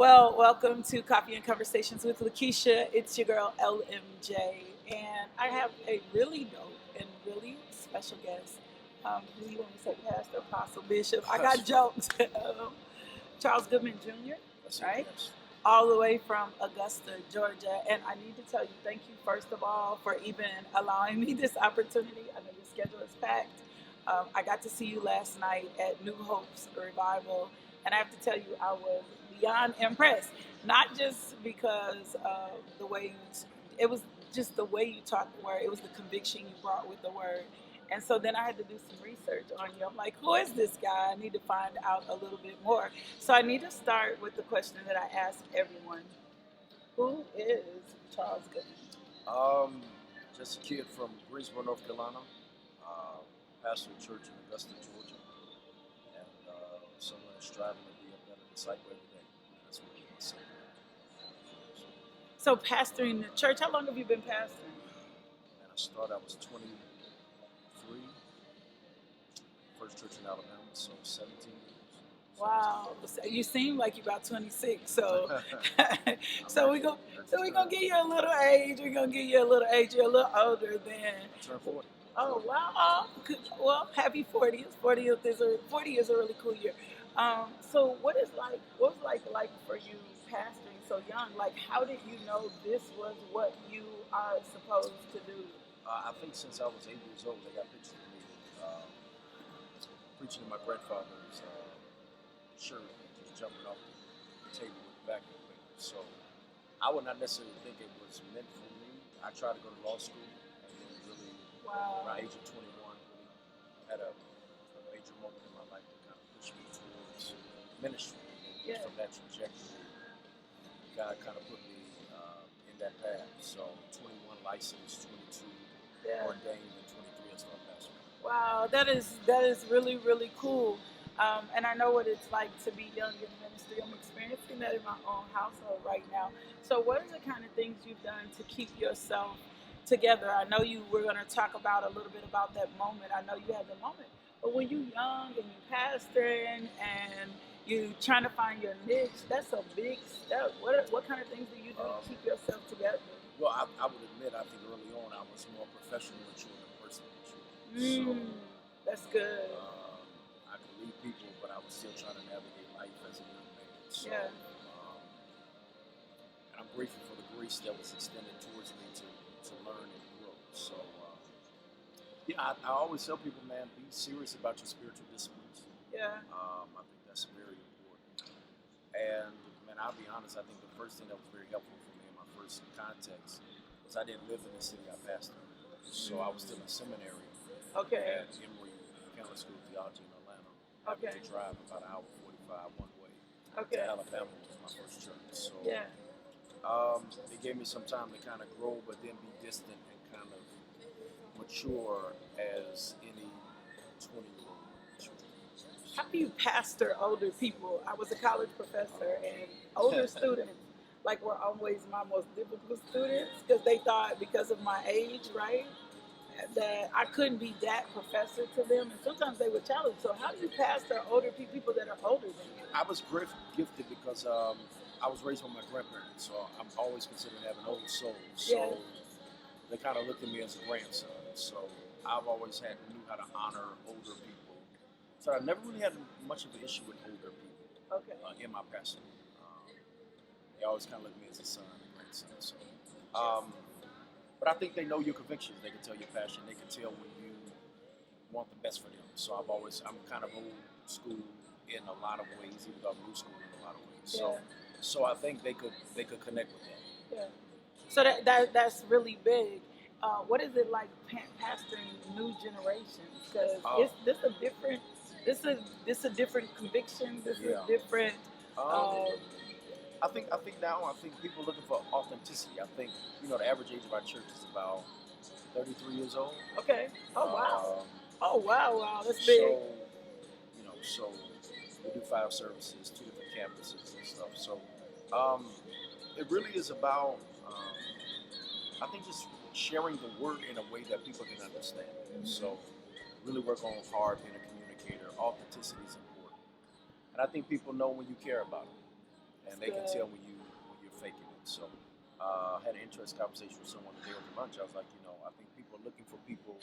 Well, welcome to Coffee and Conversations with LaKisha. It's your girl LMJ, and I have a really dope and really special guest. Who you want to say, Pastor, Apostle, Bishop? I got jokes. Charles Goodman Jr., That's right? Yes. All the way from Augusta, Georgia. And I need to tell you, thank you, first of all, for even allowing me this opportunity. I know your schedule is packed. I got to see you last night at New Hope's Revival, and I have to tell you, I was beyond impressed. Not just because of the way it was just the way you taught the word, it was the conviction you brought with the word. And so then I had to do some research on you. I'm like, who is this guy? I need to find out a little bit more. So I need to start with the question that I ask everyone. Who is Charles Goodman? Um, just a kid from Greensboro, North Carolina. Uh, Pastor of church in Augusta, Georgia, and someone that's striving to be a better disciple every day. That's what I say. So pastoring the church, how long have you been pastoring? And I was 23, first church in Alabama, so 17 years. Wow, so you seem like you're about 26. So, so we gonna give you a little age. We're gonna give you a little age. You're a little older than. I turned 40. Oh wow! Well, happy 40th. 40 is a really cool year. So what was like for you pastoring so young? Like, how did you know this was what you are supposed to do? I think since I was 8 years old, they got pictures of me preaching to my grandfather's shirt and just jumping off the table with the vacuum cleaner. So I would not necessarily think it was meant for me. I tried to go to law school and then really, Wow. around age of 21, really had a major moment in my life that kind of pushed me towards ministry. And Yeah. from that trajectory, God kind of put me in that path. So 21 licensed, 22 Yeah. ordained, and 23 as started pastoring. Wow, that is really really cool, and I know what it's like to be young in ministry. I'm experiencing that in my own household right now. So, what are the kind of things you've done to keep yourself together? I know you were going to talk about a little bit about that moment. I know you had the moment, but when you young and you pastoring and you trying to find your niche, that's a big step. What kind of things do you do to keep yourself together? Well, I would admit, I think early on I was more professionally mature than personally mature. Mm, that's good. I could lead people, but I was still trying to navigate life as a young man. So, Yeah. and I'm grateful for the grace that was extended towards me to learn and grow. So, yeah, I always tell people, man, be serious about your spiritual disciplines. Yeah. I think that's very important. And, man, I'll be honest, I think the first thing that was very helpful for me in my first context was I didn't live in the city I pastored. So I was still in seminary Okay. at Emory County School of Theology in Atlanta. Having Okay. to drive about an hour 45 one way Okay. to Alabama was my first church. So Yeah. it gave me some time to kind of grow, but then be distant and kind of mature as any 20-year-old should. How do you pastor older people? I was a college professor, and older students were always my most difficult students because they thought because of my age, right, that I couldn't be that professor to them, and sometimes they would challenge. So how do you pastor older people that are older than you? I was gifted because I was raised by my grandparents, so I'm always considered to have an old soul. So Yeah. they kind of looked at me as a grandson. So I've always knew how to honor older people. So I never really had much of an issue with older people Okay. in my pastoring. They always kind of look at me as a son and grandson. So, um, but I think they know your convictions. They can tell your passion. They can tell when you want the best for them. So I'm kind of old school in a lot of ways, even though I'm new school in a lot of ways. So, Yeah. so I think they could connect with that. Yeah. So that's really big. What is it like pastoring new generations? Because Oh. this a different conviction. This is Yeah. different. Um, I think people are looking for authenticity. I think the average age of our church is about 33 years old. Okay. Oh wow. Um, Oh wow. Wow. That's big. so we do 5 services, 2 different campuses and stuff. So it really is about I think just sharing the word in a way that people can understand. So really work on hard being a communicator. Authenticity is important, and I think people know when you care about them. and they can tell when you're faking it. So I had an interesting conversation with someone today over lunch. I was like, I think people are looking for people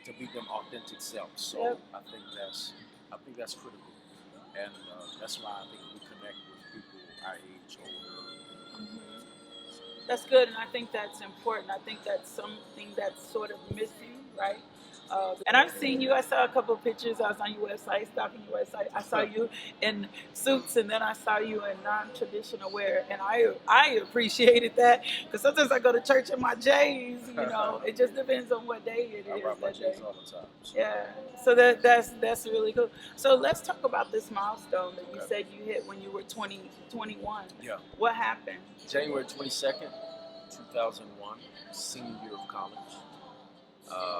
to be them authentic selves. So I think that's critical, and that's why I think we connect with people our age, older. That's good, and I think that's important. I think that's something that's sort of missing, right? And I've seen you. I saw a couple of pictures. I was on your website, stalking your website. I saw you in suits, and then I saw you in non-traditional wear, and I appreciated that because sometimes I go to church in my J's. It just depends on what day it is. I rock my J's all the time. So. Yeah, so that's really cool. So let's talk about this milestone that you said you hit when you were 21. Yeah. What happened? January 22nd, 2001, senior year of college.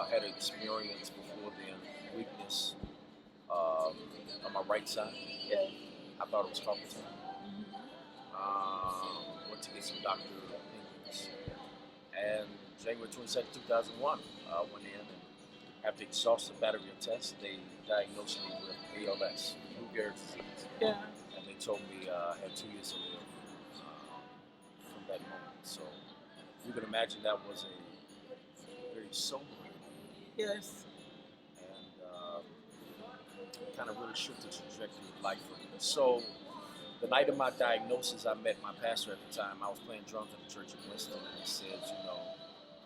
Had an experience before then, weakness on my right side. Yeah. I thought it was carpal tunnel. Went to get some doctor opinions. And January 22nd, 2001, went in, and after exhaustive battery of tests, they diagnosed me with ALS, Lou Gehrig's disease. Yeah. And they told me I had 2 years to live from that moment. So you can imagine that was a very sobering. Yes. And kind of really shifted the trajectory of life for me. So the night of my diagnosis, I met my pastor at the time. I was playing drums at the church in Winston, and he said,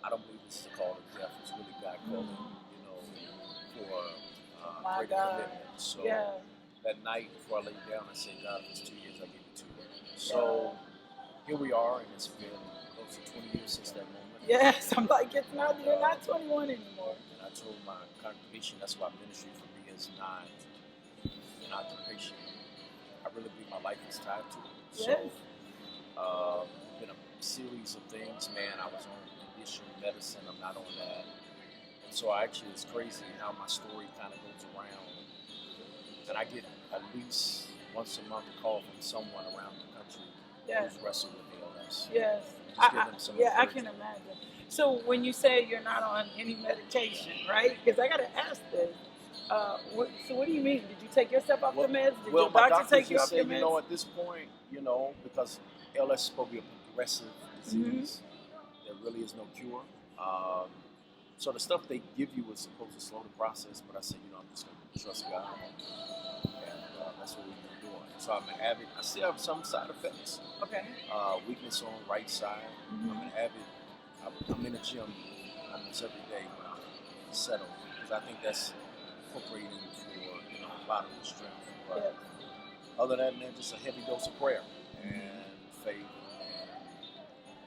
I don't believe this is a call to death. It's really God calling, for greater commitment. So that night before I laid down, I said, God, if it's 2 years, I give you 2 years. So here we are, and it's been close to 20 years since that moment. Yes, I'm like, you're not 21 anymore. And I told my congregation that's why ministry for me is not an occupation. I really believe my life is tied to it. Yes. So, been a series of things, man. I was on conditioned medicine. I'm not on that. And so it's crazy how my story kind of goes around. And I get at least once a month a call from someone around the country who's wrestled with ALS. Yes. I can imagine. So when you say you're not on any medication, right? Because I got to ask this. So what do you mean? Did you take yourself off the meds? Did your doctor take you off your meds? At this point, because ALS is supposed to be a progressive disease, there really is no cure. So the stuff they give you was supposed to slow the process, but I said, I'm just going to trust God, and that's what we've been doing. So I'm an avid. I still have some side effects. Okay. Weakness on right side. I'm an avid. I'm in the gym almost every day when I'm settled, because I think that's incorporating for bodily strength. But other than that, man, just a heavy dose of prayer and faith, and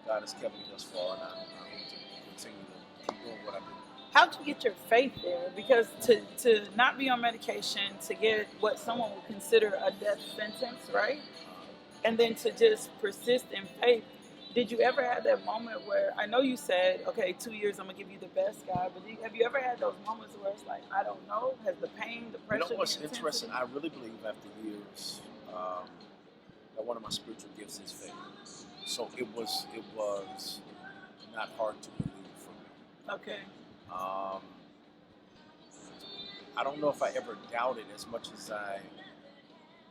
God has kept me thus far, and I hope to continue to keep doing what I do. How'd you get your faith there? Because to not be on medication, to get what someone would consider a death sentence, right? And then to just persist in faith. Did you ever have that moment where, I know you said, okay, 2 years, I'm going to give you the best, God, but have you ever had those moments where it's like, I don't know, has the pain, the pressure, what's interesting? I really believe after years that one of my spiritual gifts is faith. So it was not hard to believe for me. Okay. I don't know if I ever doubted as much as I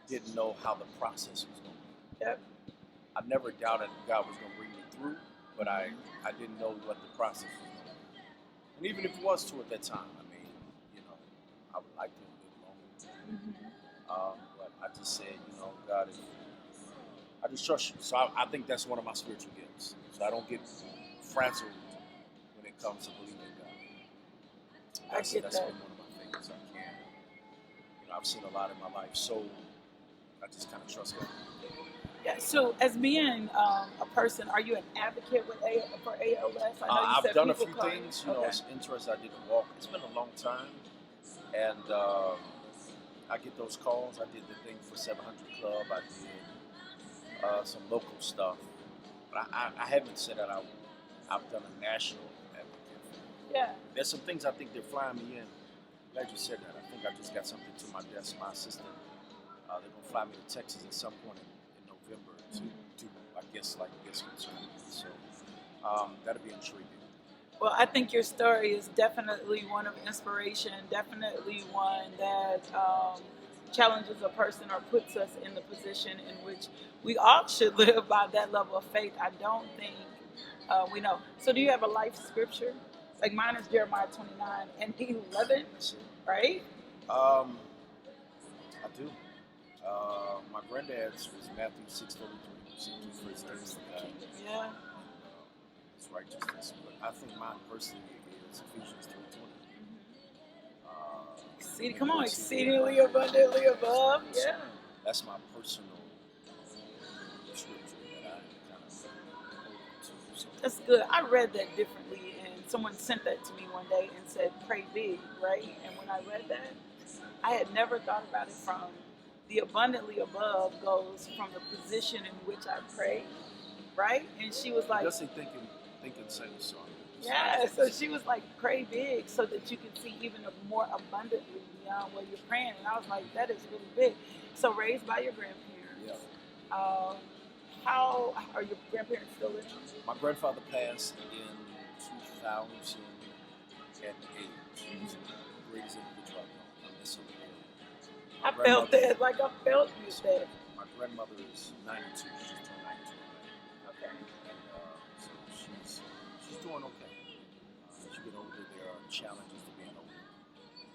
didn't know how the process was going to be. Yep. I never doubted God was going to bring me through, but I didn't know what the process was going to be. And even if it was true at that time, I would like to live longer. But I just said, God, I just trust you. So I think that's one of my spiritual gifts. So I don't get frazzled when it comes to believing God. That's been one of my favorites. I've seen a lot in my life, so I just kind of trust God. Yeah. So, as being a person, are you an advocate for ALS? I know you I've done a few things. It's interesting. I did a walk. It's been a long time, and I get those calls. I did the thing for 700 Club. I did some local stuff, but I haven't said that I've done a national advocate. Yeah. There's some things I think they're flying me in. Glad you said that. I think I just got something to my desk. My assistant, they're gonna fly me to Texas at some point in November to I guess concern. So that'll be intriguing. Well, I think your story is definitely one of inspiration. Definitely one that challenges a person or puts us in the position in which we all should live by that level of faith, I don't think we know. So, do you have a life scripture? Like mine is Jeremiah 29 and 11, right? Um, I do. My granddad's was Matthew 6:33. Seek ye first the kingdom of God. Yeah. It's righteousness. But I think mine personally is Ephesians 3:20. See, come on, exceedingly abundantly above. Yeah. That's my personal scripture that I kind of hold to. So, That's good. I read that differently, and someone sent that to me one day and said, pray big, right? And when I read that, I had never thought about it from the abundantly above goes from the position in which I pray, right? And she was like, just thinking, sing a song. yeah, so she was like, pray big so that you can see even more abundantly beyond what you're praying. And I was like, that is really big. So raised by your grandparents. Yeah. How are your grandparents still living? My grandfather passed in 2008. He was the greatest individual I've known. I miss him. I felt that, like I felt you said. My grandmother is 92. She just turned 92. Okay. And so she's doing okay. As you get older, there are challenges to being older.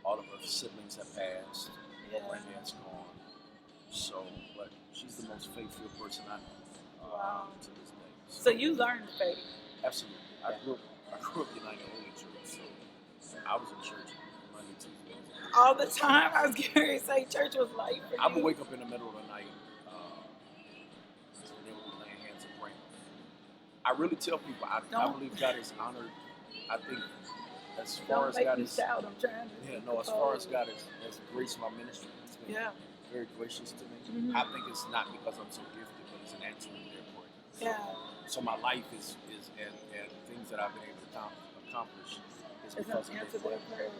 All of her siblings have passed. Yeah. Granddad's gone. So, but she's the most faithful person I know to this day. So you learned faith. Absolutely. I grew up United Holy Church, so I was in church Monday, Tuesday, Wednesday. All the time. I was going to say church was life for you. I would wake up in the middle of the night. They would be laying hands and praying. I really tell people I believe God is honored. I think as far as God is shout. I'm trying to as far as God has graced my ministry, it's been very gracious to me. Mm-hmm. I think it's not because I'm so gifted, but it's an answer to their prayer. Yeah. So my life is and things that I've been able to accomplish is because of their prayers.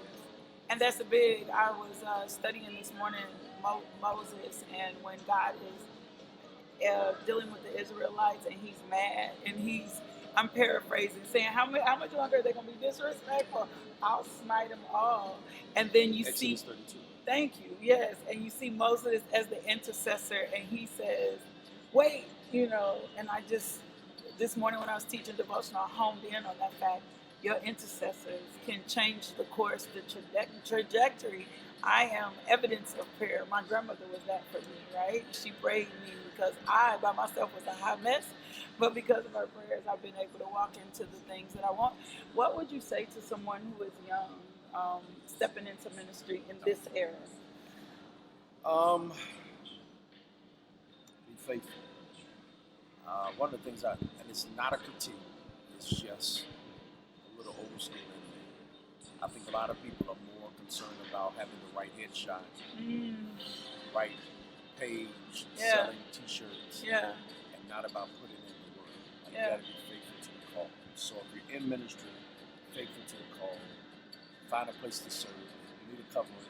And that's a big. I was studying this morning Moses, and when God is dealing with the Israelites, and he's mad, and I'm paraphrasing, saying, how much longer are they going to be disrespectful? I'll smite them all. And then you see, 32. Thank you, yes, and you see Moses as the intercessor, and he says, wait, and I just, this morning when I was teaching devotional, I homed in on that fact. Your intercessors can change the course, the trajectory. I am evidence of prayer. My grandmother was that for me, right? She prayed me because I, by myself, was a hot mess. But because of her prayers, I've been able to walk into the things that I want. What would you say to someone who is young, stepping into ministry in this era? Be faithful. One of the things and it's not a critique, it's just a little old school in me. I think a lot of people are more concerned about having the right headshot, right page, selling t-shirts, and not about putting in the work. You gotta be faithful to the call. So if you're in ministry, faithful to the call, find a place to serve. You need a covering.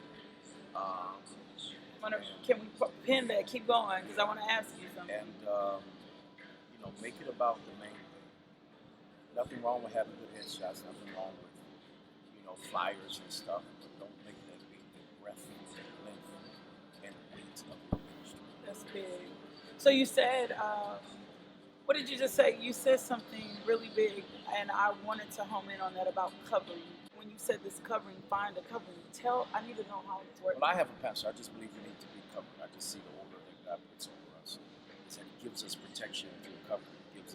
Can we pin that? Keep going, because I want to ask you something. And make it about the main thing. Nothing wrong with having good headshots. Nothing wrong with flyers and stuff. But don't make that be the breadth, length, and weight of the ministry. That's big. So you said, what did you just say? You said something really big, and I wanted to home in on that about covering. When you said this covering, find a covering. I need to know how it's working. Well, I have a pastor. I just believe we need to be covered. I just see the order that God puts over us. He gives us protection through covering. It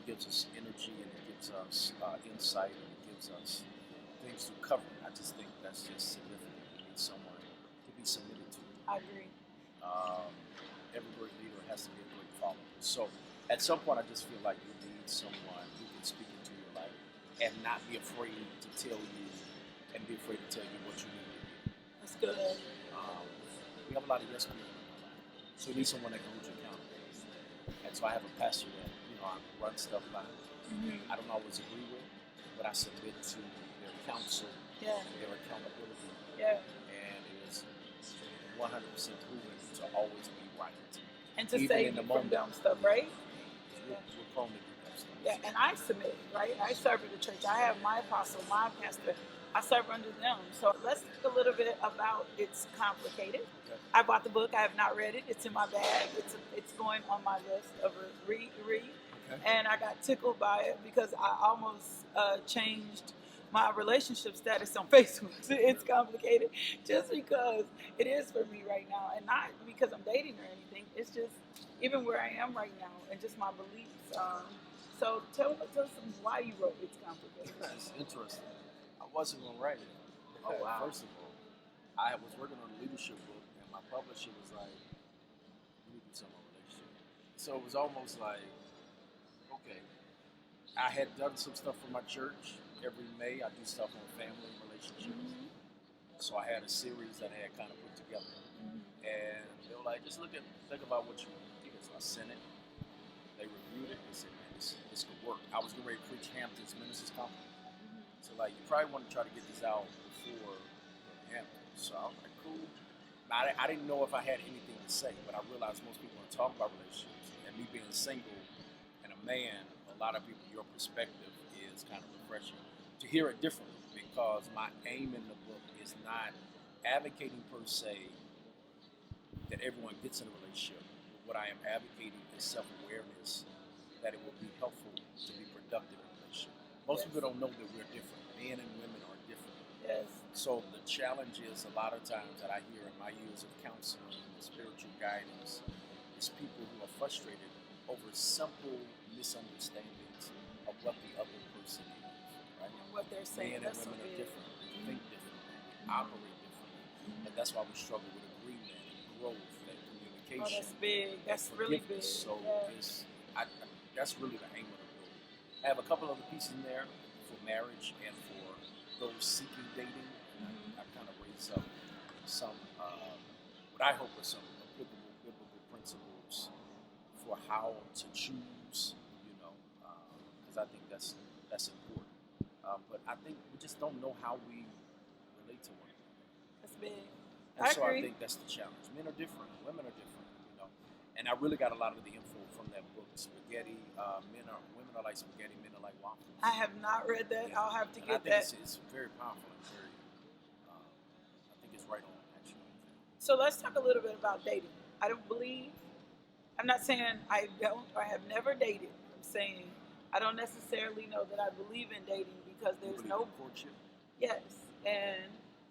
gives us energy, and it gives us insight, and it gives us things to cover. I just think that's just significant. We need someone to be submitted to. I agree. Every great leader has to be a great follower. So at some point, I just feel like you need someone who can speak into your life and not be afraid to tell you and be afraid to tell you what you need to do. That's good. We have a lot of yes people in our life. So you need someone that can hold you accountable. And so I have a pastor that, I run stuff by. I don't always agree with, but I submit to their counsel, their accountability. Yeah. And it is 100% proven to always be right. And to save you from dumb stuff, right? We're prone to do dumb stuff. Yeah, and I submit, right? I serve at the church. I have my apostle, my pastor, I serve under them. So let's talk a little bit about It's Complicated. Okay. I bought the book. I have not read it. It's in my bag. It's going on my list of read. Okay. And I got tickled by it because I almost changed my relationship status on Facebook. It's complicated just because it is for me right now, and not because I'm dating or anything. It's just even where I am right now and just my beliefs. So tell us why you wrote It's Complicated. That's interesting. I wasn't gonna write it. Oh, wow. First of all, I was working on a leadership book, and my publisher was like, "You need to do something on relationship." So it was almost like, okay, I had done some stuff for my church. Every May, I do stuff on family and relationships. Mm-hmm. So I had a series that I had kind of put together, and they were like, "Just think about what you did." So I sent it. They reviewed it. They said, "Man, this could work." I was getting ready to preach Hampton's Ministers Conference. So like, you probably want to try to get this out before Hampton. So I was like, cool. Now, I didn't know if I had anything to say, but I realized most people want to talk about relationships. And me being single and a man, a lot of people, your perspective is kind of refreshing to hear it differently, because my aim in the book is not advocating per se that everyone gets in a relationship. What I am advocating is self-awareness, that it will be helpful to be productive in a relationship. Most people don't know that we're different. Men and women are different. Yes. So the challenge is, a lot of times that I hear in my years of counseling and spiritual guidance, is people who are frustrated over simple misunderstandings of what the other person is. Right? What they're saying. Men and women are different. We think differently. We operate differently. And that's why we struggle with agreement and growth and communication. Oh, that's big. That's really big. So yeah. that's really the aim of the book. I have a couple other pieces in there for marriage and for those seeking dating. I kind of raise up some, what I hope are some biblical principles for how to choose, because I think that's important. But I think we just don't know how we relate to one another. That's big. And I so agree. I think that's the challenge. Men are different, women are different, And I really got a lot of the info from that book, Spaghetti. Women are like spaghetti, men are like waffles. I have not read that. Yeah. I'll have to And get I think that. it's very powerful and very, I think it's right on, actually. So let's talk a little bit about dating. I'm not saying I don't or have never dated. I'm saying I don't necessarily know that I believe in dating because there's no courtship. Yes, and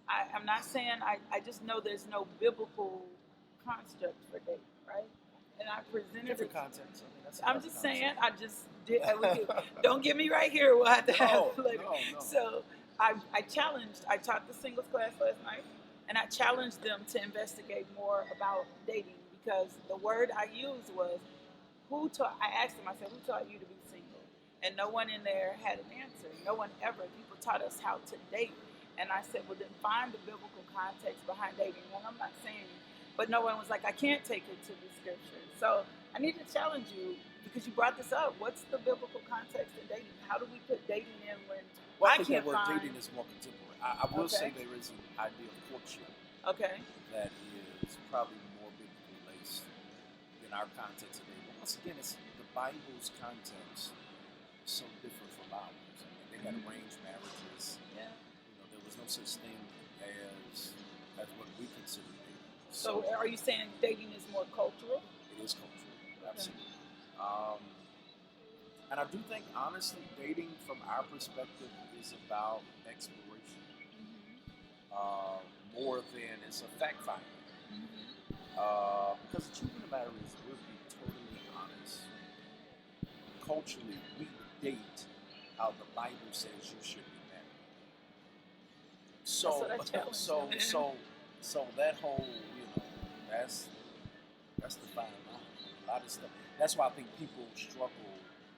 I'm not saying I just know there's no biblical construct for dating, right? And I presented Different it. context. I'm just saying. I just did. Don't get me right here. We'll have to have later. No. So I challenged. I taught the singles class last night, and I challenged them to investigate more about dating, because the word I used was I asked them. I said, "Who taught you to be single?" And no one in there had an answer. No one ever. People taught us how to date. And I said, well, then find the biblical context behind dating. And I'm not saying, but no one was like, I can't take it to the scripture. So I need to challenge you, because you brought this up. What's the biblical context in dating? How do we put dating in when I can't think the word find... dating is more contemporary. I will say there is an idea of courtship that is probably more biblically laced than our context today. But once again, it's the Bible's context is so different from ours. I mean, they had arranged marriages. Yeah. There was no such thing as what we consider dating. So are you saying dating is more cultural? It is cultural, absolutely. And I do think, honestly, dating from our perspective is about exploration more than it's a fact finding. Because the truth of the matter is, we'll be totally honest. Culturally, we date how the Bible says you should be married. So that whole, that's the fine line. A lot of stuff. That's why I think people struggle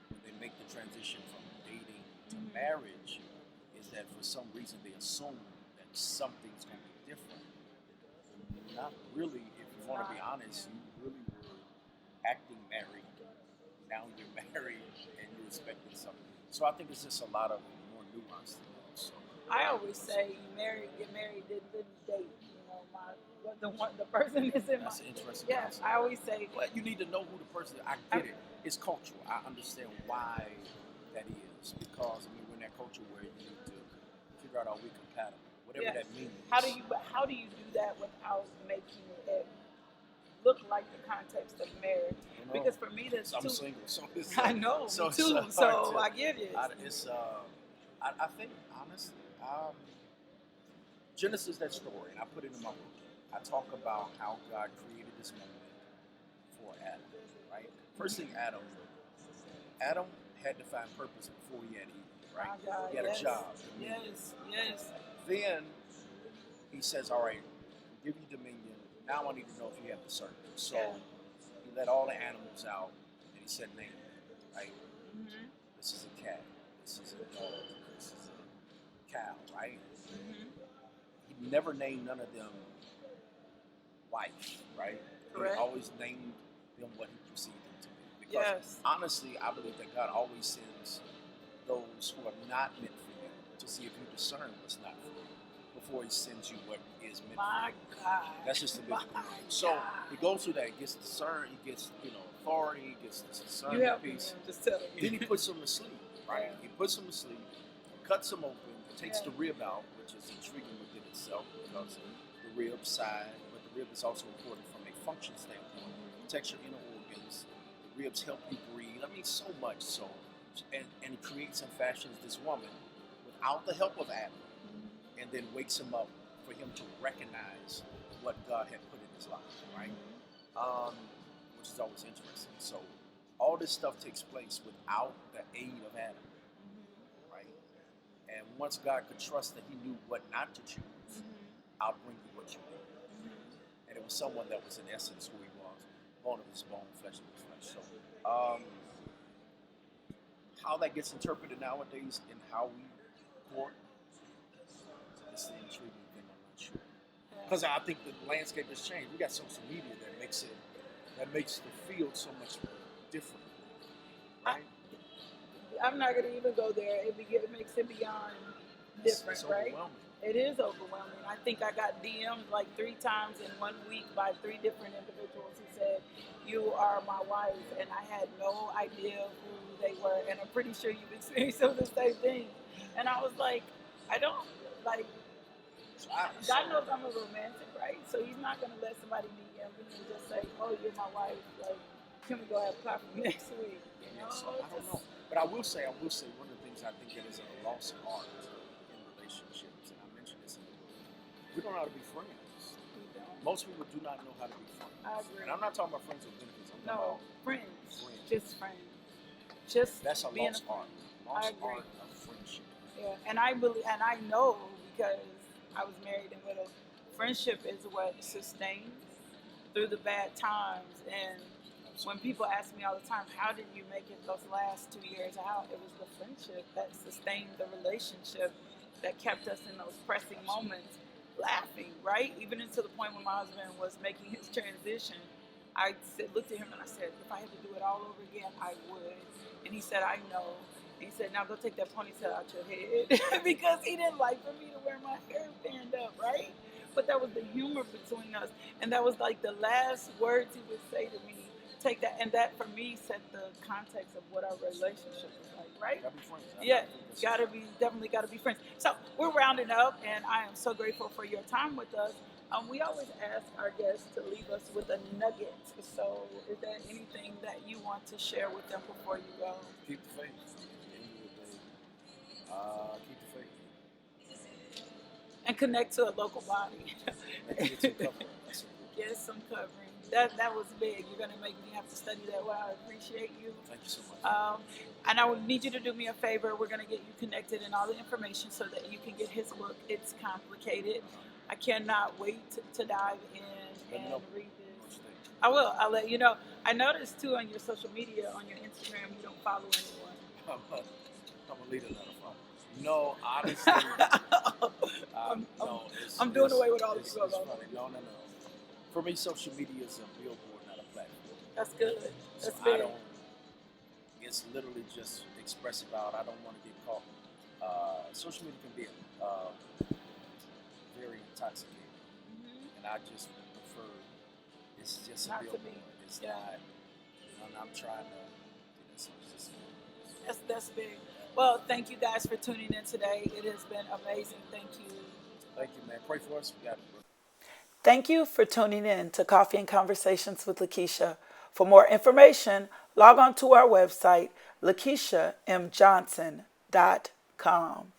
when they make the transition from dating to marriage, is that for some reason they assume that something's going to be different. Not really. If you want to be honest, you really were acting married. Now you're married and you're expecting something. So I think it's just a lot of more nuance to that. So I always say get married, then date. The person is in That's my... an interesting Yeah, concept. I always say... But you need to know who the person is. I get it. It's cultural. I understand why that is. Because, we're in that culture where you need to, if you're figure out are we compatible, whatever Yeah. that means. How do you do that without making it look like the context of marriage? You know, Because for me, there's I'm two. single, so it's I know, so me it's too. hard So to. I get it. I think honestly, Genesis, that story, and I put it in my book. I talk about how God created this moment for Adam. Right. First thing, Adam had to find purpose before he had Eve. Right. My God, He had yes. a job. Yes, yes. Then he says, "All right, I'll give you dominion. Now I need to know if you have discernment." So Yeah. he let all the animals out, and he said, "Name them." Right. Mm-hmm. This is a cat. This is a dog. This is a cow. Right. Mm-hmm. He never named none of them wife. Right. Correct. He always named them what he perceived them to be. Because Yes. honestly, I believe that God always sends those who are not meant for you to see if you discern what's not for you before he sends you what is meant My for you. God. That's just the My biblical name. So God. he goes through that. He gets discerned. He gets authority. He gets this You discernment help me, piece. man. Just tell me. Then he puts them to sleep. Right. Yeah. He puts them to sleep, cuts them open, takes Yeah. the rib out, which is intriguing within itself because the rib side, but the rib is also important from a function standpoint. Protects your inner organs. The ribs help you breathe. I mean, so much so. And he creates and fashions this woman without the help of Adam, and then wakes him up for him to recognize what God had put in his life, right? Which is always interesting. So all this stuff takes place without the aid of Adam, right? And once God could trust that he knew what not to choose, I'll bring you what you need. And it was someone that was in essence who he was, bone of his bone, flesh of his flesh. So how that gets interpreted nowadays in how we court is the intriguing thing. I'm not sure, because I think the landscape has changed. We got social media that makes the field so much different, right? I'm not going to even go there. It makes it beyond different, it's right? overwhelming. It is overwhelming. I think I got DM'd like 3 times in 1 week by 3 different individuals who said, "You are my wife," and I had no idea who they were. And I'm pretty sure you've experienced some of the same thing. And I was like, I don't like. God knows I'm a romantic, right? So he's not going to let somebody DM me and just say, "Oh, you're my wife. Like, can we go have coffee next week?" You know? So I don't know, but I will say one of the things I think that is a lost art in relationships, and I mentioned this in the book. We don't know how to be friends. Most people do not know how to be friends. I agree. And I'm not talking about friends with benefits. I'm talking No, about friends. Just friends. Just that's a being lost a art. Lost art of friendship. Yeah, and I believe, and I know because I was married and widow. Friendship is what sustains through the bad times. And when people ask me all the time, "How did you make it those last 2 years?" How it was the friendship that sustained the relationship that kept us in those pressing moments, laughing, right? Even into the point when my husband was making his transition, I looked at him and I said, "If I had to do it all over again, I would." And he said, "I know." And he said, "Now go take that ponytail out your head," because he didn't like for me to wear my hair pinned up, right? But that was the humor between us, and that was like the last words he would say to me. Take that, and that for me set the context of what our relationship was like, right? Gotta be friends. Yeah, definitely gotta be friends. So we're rounding up, and I am so grateful for your time with us. We always ask our guests to leave us with a nugget. So is there anything that you want to share with them before you go? Keep the faith. At the end of the day, keep the faith. And connect to a local body. Get some covering. Get some covering. That was big. You're gonna make me have to study that. Well, I appreciate you. Thank you so much. And I would need you to do me a favor. We're gonna get you connected and all the information so that you can get his book. It's complicated. I cannot wait to dive in and read this. I will. I'll let you know. I noticed too on your social media, on your Instagram, you don't follow anyone. I'm a leader, not a follower. No, honestly, I'm doing away with all the people. No. For me, social media is a billboard, not a platform. That's good. That's so big. It's literally just expressive out. I don't want to get caught. Social media can be very intoxicating, and I just prefer. It's just a billboard. It's not. I'm trying to. That's big. Well, thank you guys for tuning in today. It has been amazing. Thank you. Thank you, man. Pray for us. We got it, bro. Thank you for tuning in to Coffee and Conversations with LaKisha. For more information, log on to our website, LaKishaMJohnson.com.